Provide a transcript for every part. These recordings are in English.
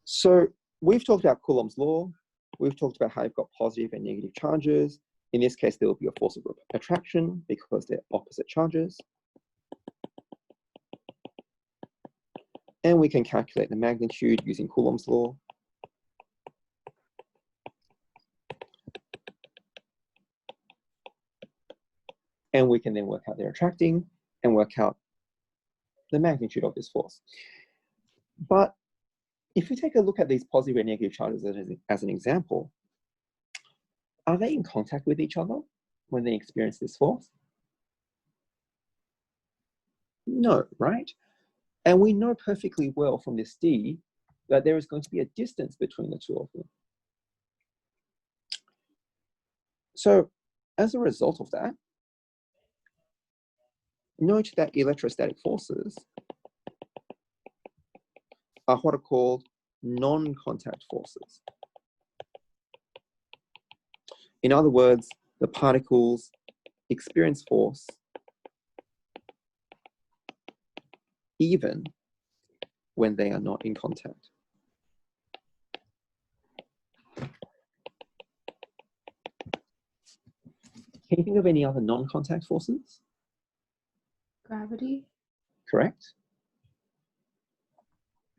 So we've talked about Coulomb's law. We've talked about how you've got positive and negative charges. In this case, there will be a force of attraction because they're opposite charges. And we can calculate the magnitude using Coulomb's law. And we can then work out their attracting and work out the magnitude of this force. But if we take a look at these positive and negative charges as an example, are they in contact with each other when they experience this force? No, right? And we know perfectly well from this D that there is going to be a distance between the two of them. So as a result of that, note that electrostatic forces are what are called non-contact forces. In other words, the particles experience force even when they are not in contact. Can you think of any other non-contact forces? Gravity. Correct.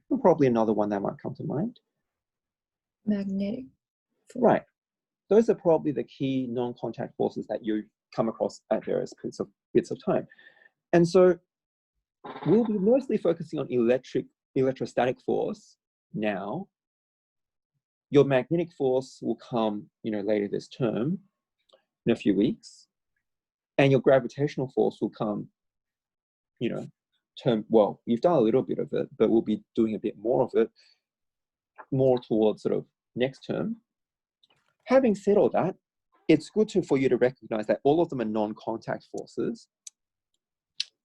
And probably another one that might come to mind. Magnetic force. Right. Those are probably the key non-contact forces that you come across at various bits of time. And so we'll be mostly focusing on electrostatic force now. Your magnetic force will come, later this term, in a few weeks. And your gravitational force will come, well, you've done a little bit of it, but we'll be doing a bit more of it, more towards sort of next term. Having said all that, it's good for you to recognize that all of them are non-contact forces.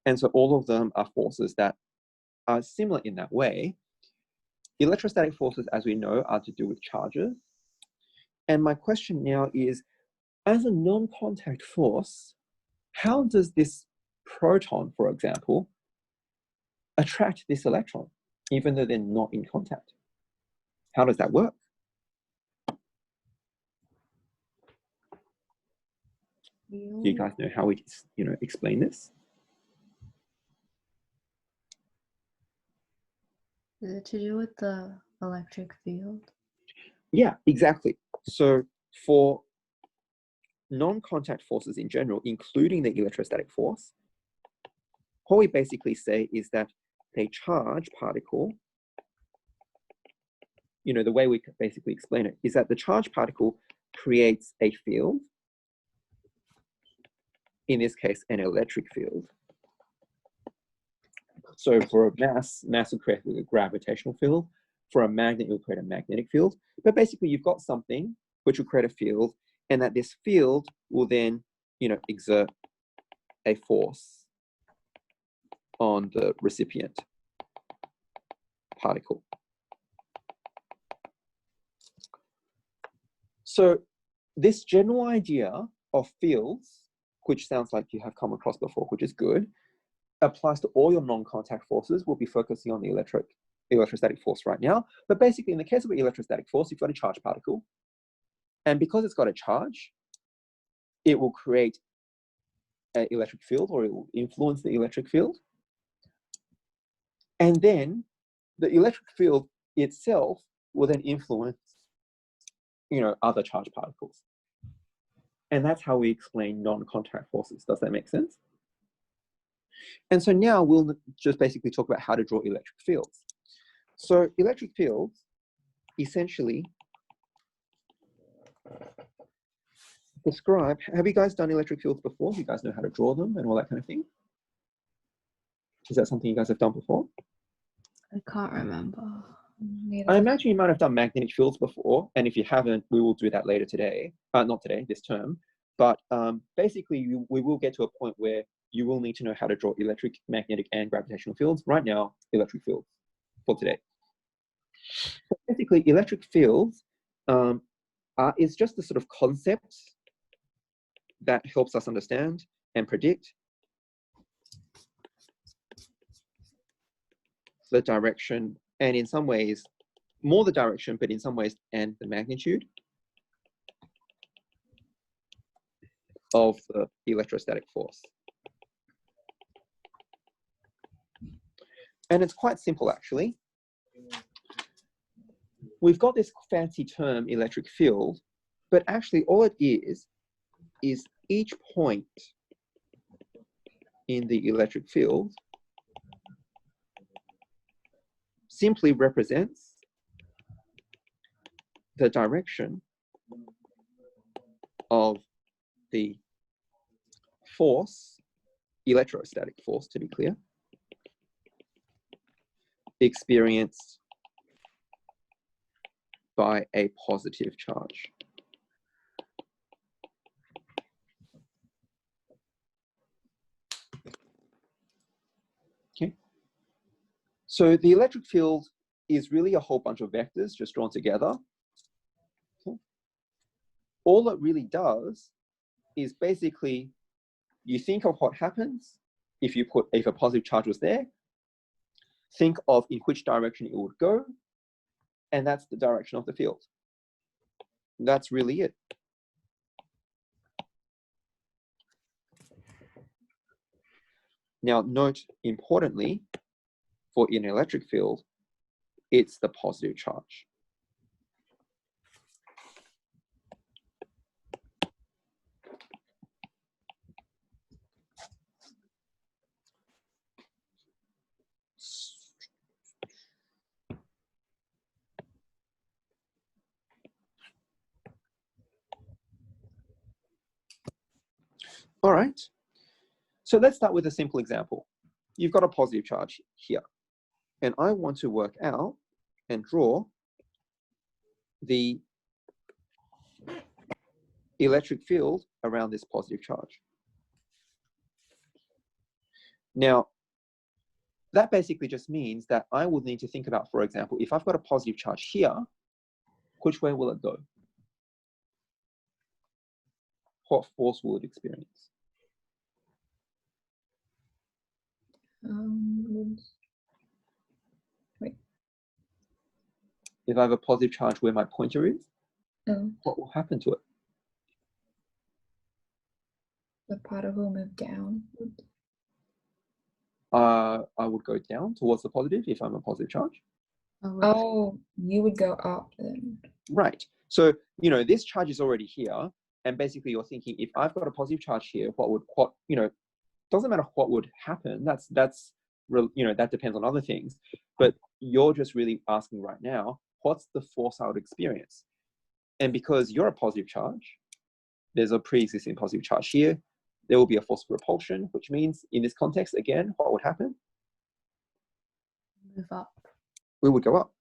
And so all of them are forces that are similar in that way. Electrostatic forces, as we know, are to do with charges. And my question now is, as a non-contact force, how does this proton, for example, attract this electron, even though they're not in contact? How does that work? Do you guys know how we, explain this? Is it to do with the electric field? Yeah, exactly. So for non-contact forces in general, including the electrostatic force, what we basically say is that a charge particle, the way we could basically explain it is that the charge particle creates a field, in this case, an electric field. So for a mass will create a gravitational field. For a magnet, it will create a magnetic field. But basically, you've got something which will create a field, and that this field will then, exert a force on the recipient particle. So this general idea of fields, which sounds like you have come across before, which is good, applies to all your non-contact forces. We'll be focusing on the electrostatic force right now. But basically, in the case of an electrostatic force, you've got a charge particle. And because it's got a charge, it will create an electric field, or it will influence the electric field. And then the electric field itself will then influence, other charge particles. And that's how we explain non-contact forces. Does that make sense? And so now we'll just basically talk about how to draw electric fields. So electric fields essentially describe, have you guys done electric fields before? Do you guys know how to draw them and all that kind of thing? Is that something you guys have done before? I can't remember. I imagine you might have done magnetic fields before, and if you haven't, we will do that later today. Not today, this term. But basically, we will get to a point where you will need to know how to draw electric, magnetic, and gravitational fields. Right now, electric fields for today. So basically, electric fields is just a sort of concept that helps us understand and predict the direction, and in some ways, more the direction, but in some ways, and the magnitude of the electrostatic force. And it's quite simple, actually. We've got this fancy term, electric field, but actually all it is each point in the electric field simply represents the direction of the force, electrostatic force to be clear, experienced by a positive charge. Okay. So the electric field is really a whole bunch of vectors just drawn together. Okay. All it really does is basically you think of what happens if a positive charge was there, think of in which direction it would go, and that's the direction of the field. That's really it. Now, note importantly, for an electric field, it's the positive charge. All right, so let's start with a simple example. You've got a positive charge here, and I want to work out and draw the electric field around this positive charge. Now, that basically just means that I would need to think about, for example, if I've got a positive charge here, which way will it go? What force will it experience? Wait. If I have a positive charge where my pointer is, what will happen to it? The particle move down. I would go down towards the positive if I'm a positive charge. Oh, you would go up then. Right. So, you know, this charge is already here. And basically you're thinking, if I've got a positive charge here, doesn't matter what would happen. That's real, that depends on other things. But you're just really asking right now, what's the force I would experience? And because you're a positive charge, there's a pre-existing positive charge here. There will be a force of repulsion, which means in this context, again, what would happen? Move up. We would go up.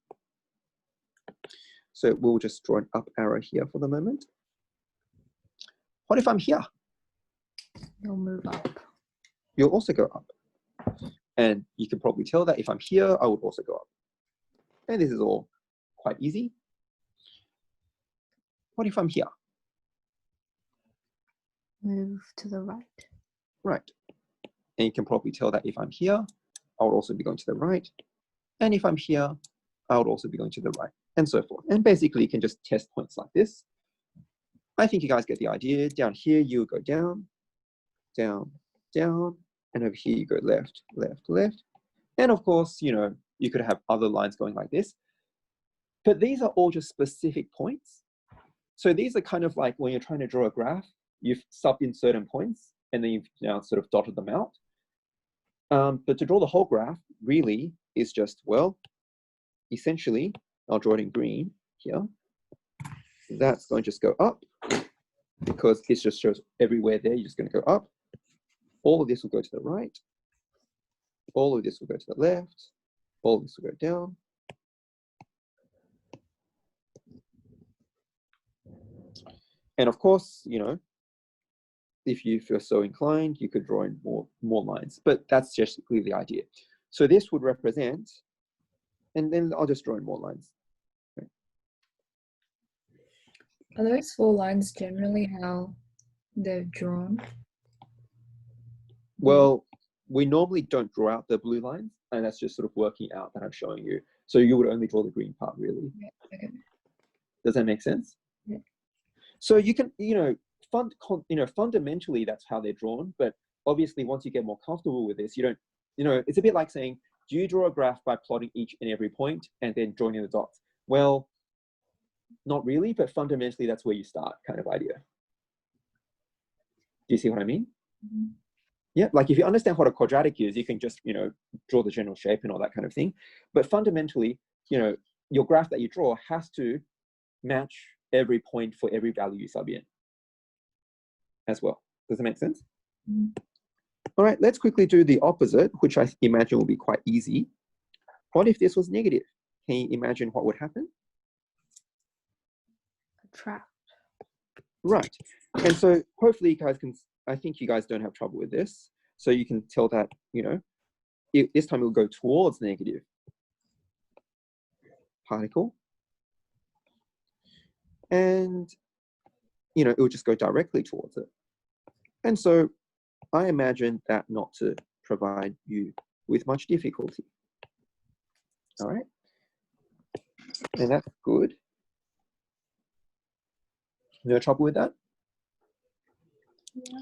So we'll just draw an up arrow here for the moment. What if I'm here? You'll move up. You'll also go up. And you can probably tell that if I'm here, I would also go up. And this is all quite easy. What if I'm here? Move to the right. Right. And you can probably tell that if I'm here, I would also be going to the right. And if I'm here, I would also be going to the right, and so forth. And basically, you can just test points like this. I think you guys get the idea. Down here, you would go down, down, down. And over here, you go left, left, left. And of course, you could have other lines going like this. But these are all just specific points. So these are kind of like when you're trying to draw a graph, you've subbed in certain points, and then you've now sort of dotted them out. But to draw the whole graph really is just, well, essentially, I'll draw it in green here. That's going to just go up because it just shows everywhere there. You're just going to go up. All of this will go to the right. All of this will go to the left. All of this will go down. And of course, if you feel so inclined, you could draw in more lines, but that's just really the idea. So this would represent, and then I'll just draw in more lines. Okay. Are those 4 lines generally how they're drawn? Well, we normally don't draw out the blue lines, and that's just sort of working out that I'm showing you. So you would only draw the green part, really. Yeah, okay. Does that make sense? Yeah. So you can, fundamentally that's how they're drawn. But obviously, once you get more comfortable with this, you don't, it's a bit like saying, do you draw a graph by plotting each and every point and then joining the dots? Well, not really, but fundamentally that's where you start, kind of idea. Do you see what I mean? Mm-hmm. Yeah, like if you understand what a quadratic is, you can just, draw the general shape and all that kind of thing. But fundamentally, your graph that you draw has to match every point for every value you sub in as well. Does that make sense? Mm-hmm. All right, let's quickly do the opposite, which I imagine will be quite easy. What if this was negative? Can you imagine what would happen? A trap. Right. And so hopefully you guys can, I think you guys don't have trouble with this. So you can tell that, this time it will go towards the negative particle. And, it will just go directly towards it. And so I imagine that not to provide you with much difficulty. All right. And that's good. No trouble with that? Yeah.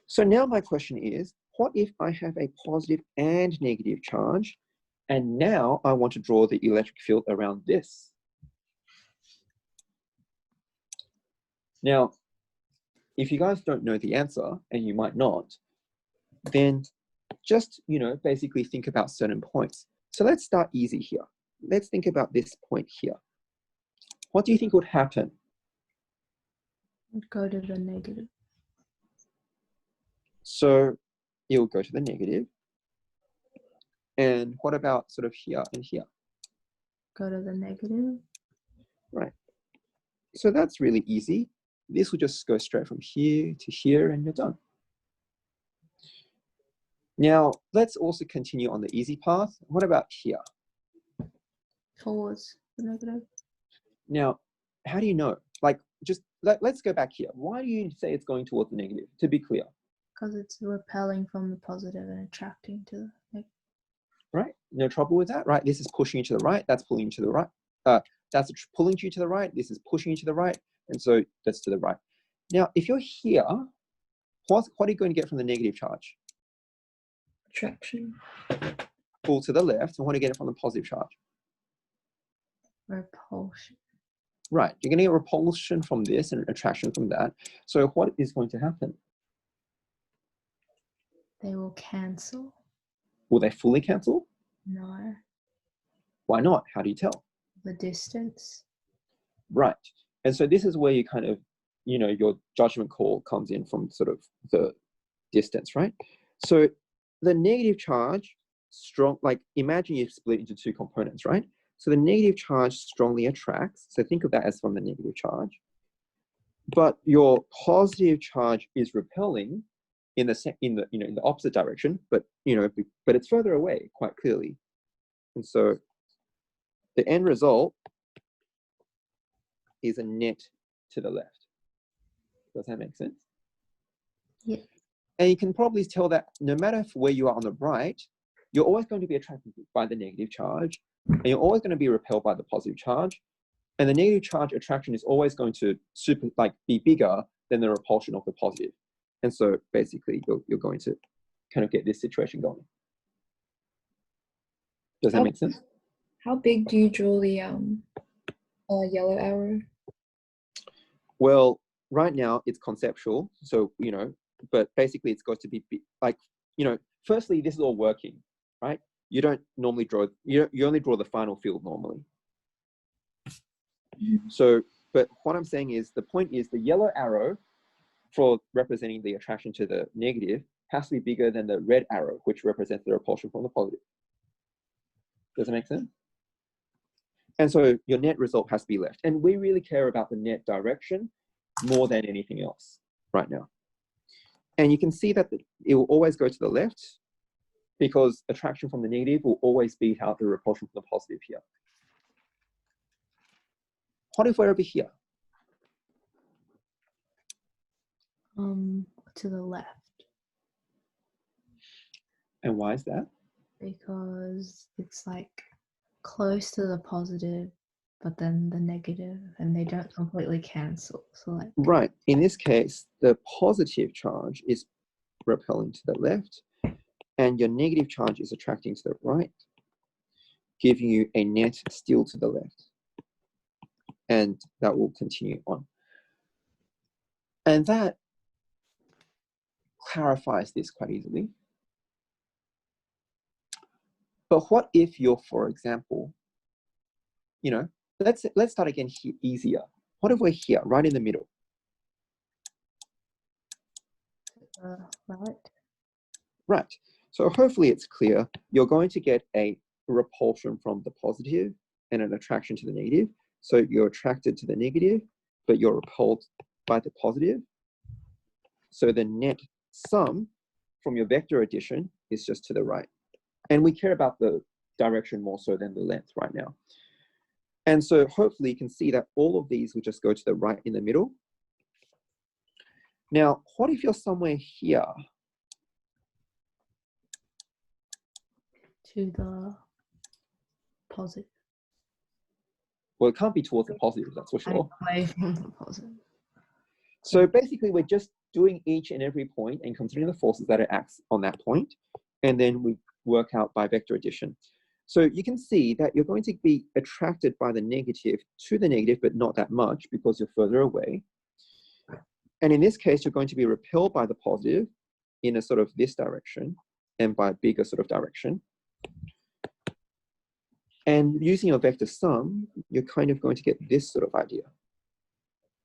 So now my question is, what if I have a positive and negative charge, and now I want to draw the electric field around this? Now, if you guys don't know the answer, and you might not, then just, basically think about certain points. So let's start easy here. Let's think about this point here. What do you think would happen? Go to the negative. So it will go to the negative. And what about sort of here and here? Go to the negative. Right. So that's really easy. This will just go straight from here to here and you're done. Now, let's also continue on the easy path. What about here? Towards the negative. Now, how do you know? Like, just let's go back here. Why do you say it's going towards the negative, to be clear? Because it's repelling from the positive and attracting to the negative. Right? No trouble with that, right? This is pushing you to the right. That's pulling you to the right. That's pulling you to the right. This is pushing you to the right. And so that's to the right. Now, if you're here, what are you going to get from the negative charge? Attraction. Pull to the left. And what do you get from the positive charge? Repulsion. Right. You're going to get repulsion from this and attraction from that. So what is going to happen? They will cancel. Will they fully cancel? No. Why not? How do you tell? The distance. Right. And so this is where you kind of, your judgment call comes in from sort of the distance, right? So the negative charge, imagine you split into two components, right? So the negative charge strongly attracts. So think of that as from the negative charge. But your positive charge is repelling in the opposite direction, but it's further away quite clearly. And so the end result is a net to the left. Does that make sense? Yeah. And you can probably tell that no matter where you are on the right, you're always going to be attracted by the negative charge, and you're always going to be repelled by the positive charge. And the negative charge attraction is always going to be bigger than the repulsion of the positive. And so basically you're going to kind of get this situation going. Does that make sense? How big do you draw the yellow arrow? Well, right now it's conceptual. So, but basically it's got to be firstly, this is all working, right? You don't normally draw, you only draw the final field normally. So, but what I'm saying is the point is the yellow arrow for representing the attraction to the negative has to be bigger than the red arrow, which represents the repulsion from the positive. Does that make sense? And so your net result has to be left. And we really care about the net direction more than anything else right now. And you can see that it will always go to the left because attraction from the negative will always beat out the repulsion from the positive here. What if we're over here? To the left. And why is that? Because it's like close to the positive, but then the negative, and they don't completely cancel. So like, Right. In this case, the positive charge is repelling to the left, and your negative charge is attracting to the right, giving you a net still to the left. And that will continue on. And that clarifies this quite easily. But what if you're, for example, you know, let's start again here, easier. What if we're here, right in the middle? right. Right. So hopefully it's clear. You're going to get a repulsion from the positive and an attraction to the negative. So you're attracted to the negative, but you're repelled by the positive. So the net sum from your vector addition is just to the right. And we care about the direction more so than the length right now. And so hopefully you can see that all of these will just go to the right in the middle. Now, what if you're somewhere here? To the positive. Well, it can't be towards the positive, that's for sure. Away from the positive. So basically, we're just doing each and every point and considering the forces that it acts on that point, and then we work out by vector addition. So you can see that you're going to be attracted by the negative to the negative, but not that much because you're further away. And in this case, you're going to be repelled by the positive in a sort of this direction and by a bigger sort of direction. And using your vector sum, you're kind of going to get this sort of idea.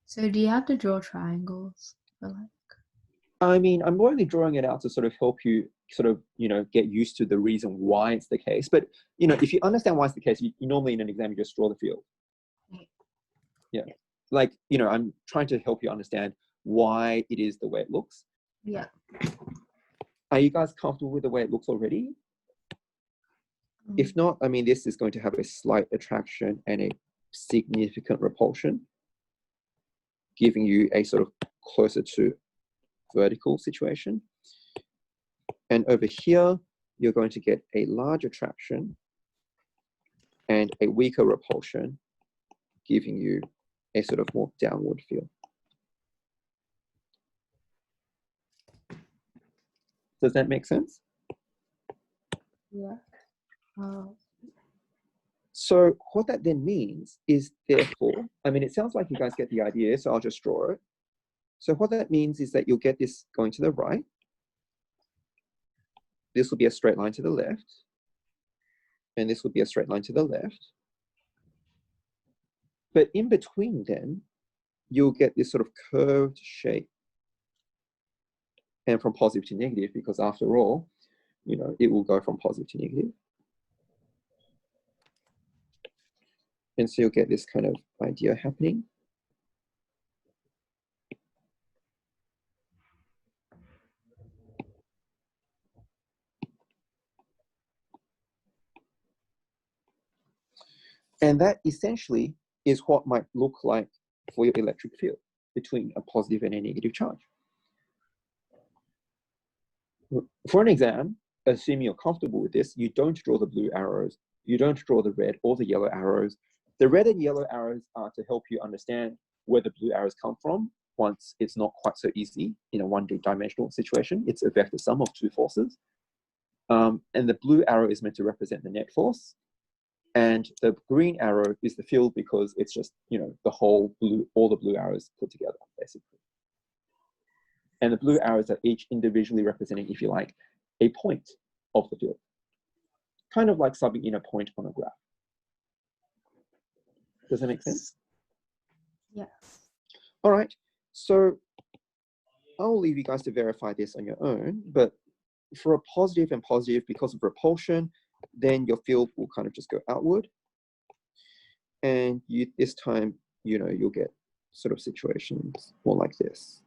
So do you have to draw triangles for like? I mean, I'm only drawing it out to sort of help you sort of, you know, get used to the reason why it's the case. But, you know, if you understand why it's the case, you normally in an exam, you just draw the field. Yeah. Like, you know, I'm trying to help you understand why it is the way it looks. Yeah. Are you guys comfortable with the way it looks already? If not, I mean, this is going to have a slight attraction and a significant repulsion, giving you a sort of closer to vertical situation. And over here, you're going to get a large attraction and a weaker repulsion, giving you a sort of more downward feel. Does that make sense? Yeah. So what that then means is, therefore, I mean, it sounds like you guys get the idea, so I'll just draw it. So what that means is that you'll get this going to the right. This will be a straight line to the left. And this will be a straight line to the left. But in between then, you'll get this sort of curved shape. And from positive to negative, because after all, you know, it will go from positive to negative. And so you'll get this kind of idea happening. And that essentially is what might look like for your electric field between a positive and a negative charge. For an exam, assuming you're comfortable with this, you don't draw the blue arrows, you don't draw the red or the yellow arrows. The red and yellow arrows are to help you understand where the blue arrows come from once it's not quite so easy in a one-dimensional situation. It's a vector sum of two forces. And the blue arrow is meant to represent the net force. And the green arrow is the field because it's just, you know, the whole blue, all the blue arrows put together, basically. And the blue arrows are each individually representing, if you like, a point of the field. Kind of like subbing in a point on a graph. Does that make sense? Yeah. All right. So I'll leave you guys to verify this on your own. But for a positive and positive, because of repulsion, then your field will kind of just go outward. And you, this time, you know, you'll get sort of situations more like this.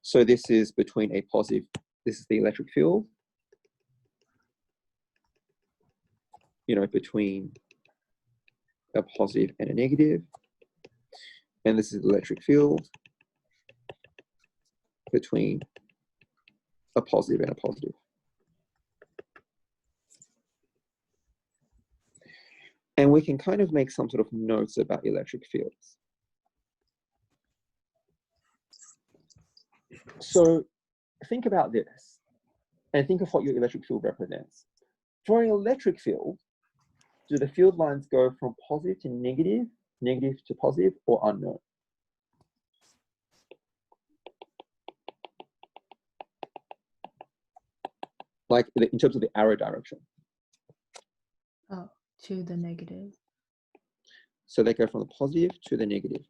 So this is between a positive, this is the electric field, you know, between a positive and a negative. And this is the electric field between a positive and a positive. And we can kind of make some sort of notes about electric fields. So think about this and think of what your electric field represents. For an electric field, do the field lines go from positive to negative, negative to positive, or unknown? Like in terms of the arrow direction. Oh, to the negative. So they go from the positive to the negative.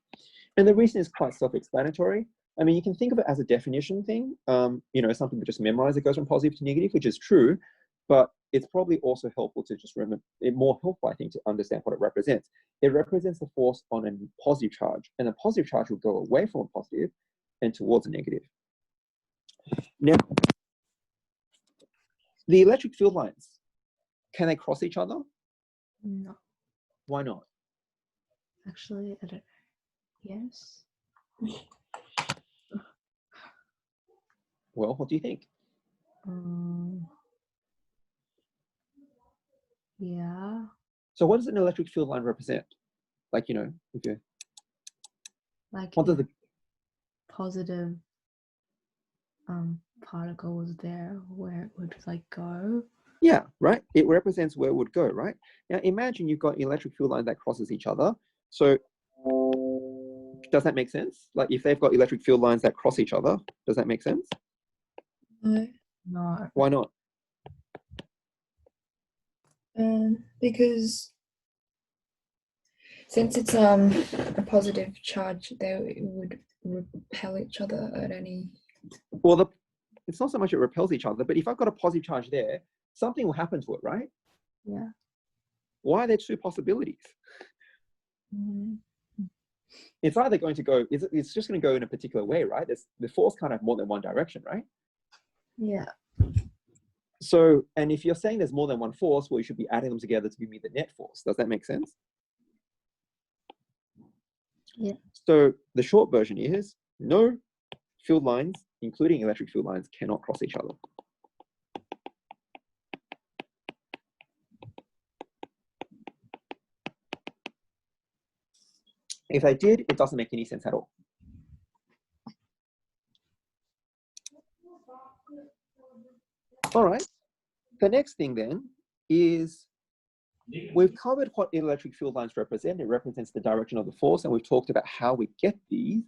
And the reason is quite self-explanatory. I mean, you can think of it as a definition thing, you know, something that just memorize that goes from positive to negative, which is true, but it's probably also helpful to just remember, more helpful, I think, to understand what it represents. It represents the force on a positive charge, and the positive charge will go away from a positive and towards a negative. Now, the electric field lines, can they cross each other? No. Why not? Actually, I don't. Yes. Well, what do you think? Yeah. So what does an electric field line represent? Like, you know, if you Like what does the positive particle was there, where it would like go. Yeah, right? It represents where it would go, right? Now imagine you've got an electric field line that crosses each other. So does that make sense? Like if they've got electric field lines that cross each other, does that make sense? No. Why not? Because since it's a positive charge, they would repel each other at any. Well, it's not so much it repels each other, but if I've got a positive charge there, something will happen to it, right? Yeah. Why are there two possibilities? It's either going to go, it's just going to go in a particular way, right? The force can't have more than one direction, right? Yeah. So, and if you're saying there's more than one force, well, you should be adding them together to give me the net force. Does that make sense? Yeah. So the short version is no field lines, including electric field lines, cannot cross each other. If they did, it doesn't make any sense at all. All right. The next thing then is we've covered what electric field lines represent. It represents the direction of the force, and we've talked about how we get these.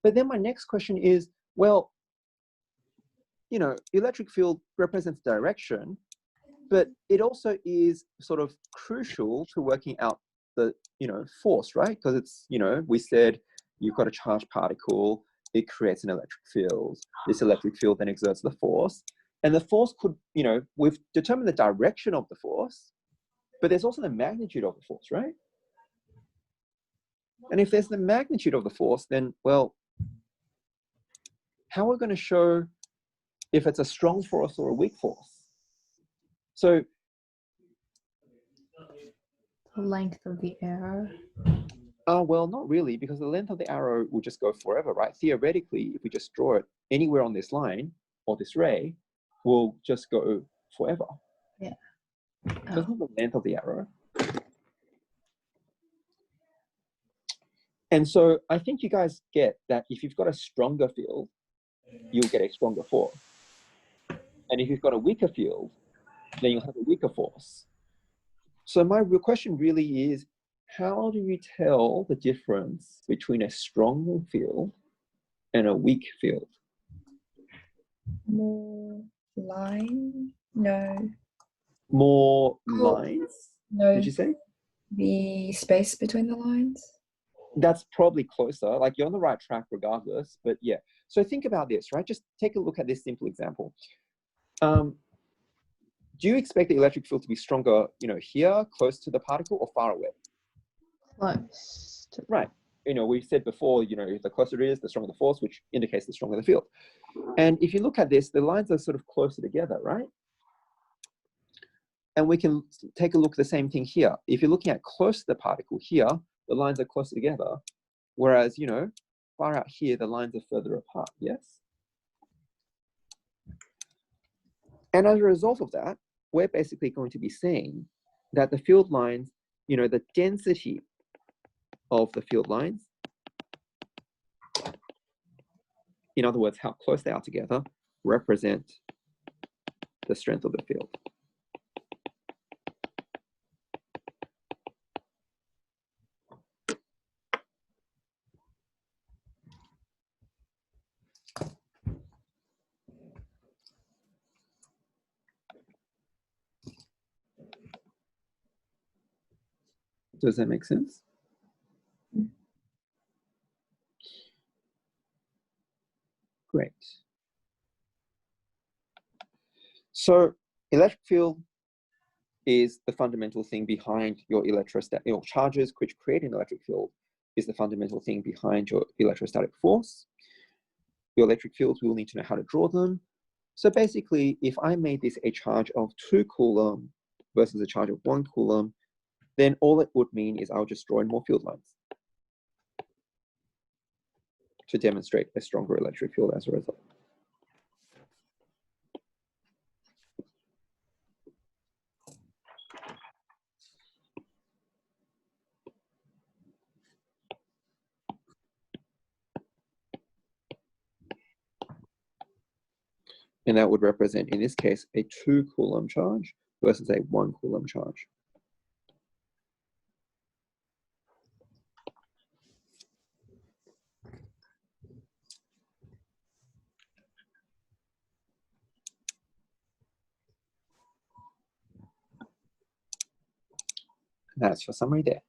But then my next question is, well, you know, electric field represents direction, but it also is sort of crucial to working out the, you know, force, right? Because it's, you know, we said you've got a charged particle, it creates an electric field. This electric field then exerts the force. And the force could, you know, we've determined the direction of the force, but there's also the magnitude of the force, right? And if there's the magnitude of the force, then, well, how are we going to show if it's a strong force or a weak force? So The length of the arrow. well, not really, because the length of the arrow will just go forever, right? Theoretically, if we just draw it anywhere on this line or this ray, will just go forever. Yeah. So it's not the length of the arrow. And so I think you guys get that if you've got a stronger field, you'll get a stronger force. And if you've got a weaker field, then you'll have a weaker force. So my real question really is, how do you tell the difference between a strong field and a weak field? More line? No. More lines, No. did you say? The space between the lines? That's probably closer. Like you're on the right track regardless, but yeah. So think about this, right? Just take a look at this simple example. Do you expect the electric field to be stronger, you know, here, close to the particle, or far away? Close to. Right. You know, we said before, you know, the closer it is, the stronger the force, which indicates the stronger the field. And if you look at this, the lines are sort of closer together, right? And we can take a look at the same thing here. If you're looking at close to the particle here, the lines are closer together. Whereas, you know, far out here, the lines are further apart, yes? And as a result of that, we're basically going to be saying that the field lines, the density of the field lines, in other words, how close they are together, represent the strength of the field. Does that make sense? Great. So electric field is the fundamental thing behind your electrostatic, charges which create an electric field is the fundamental thing behind your electrostatic force. Your electric fields, we will need to know how to draw them. So basically, if I made this a charge of 2 coulomb versus a charge of 1 coulomb, then all it would mean is I'll just draw in more field lines to demonstrate a stronger electric field as a result. And that would represent, in this case, a 2 coulomb charge versus a 1 coulomb charge. And that's your summary there.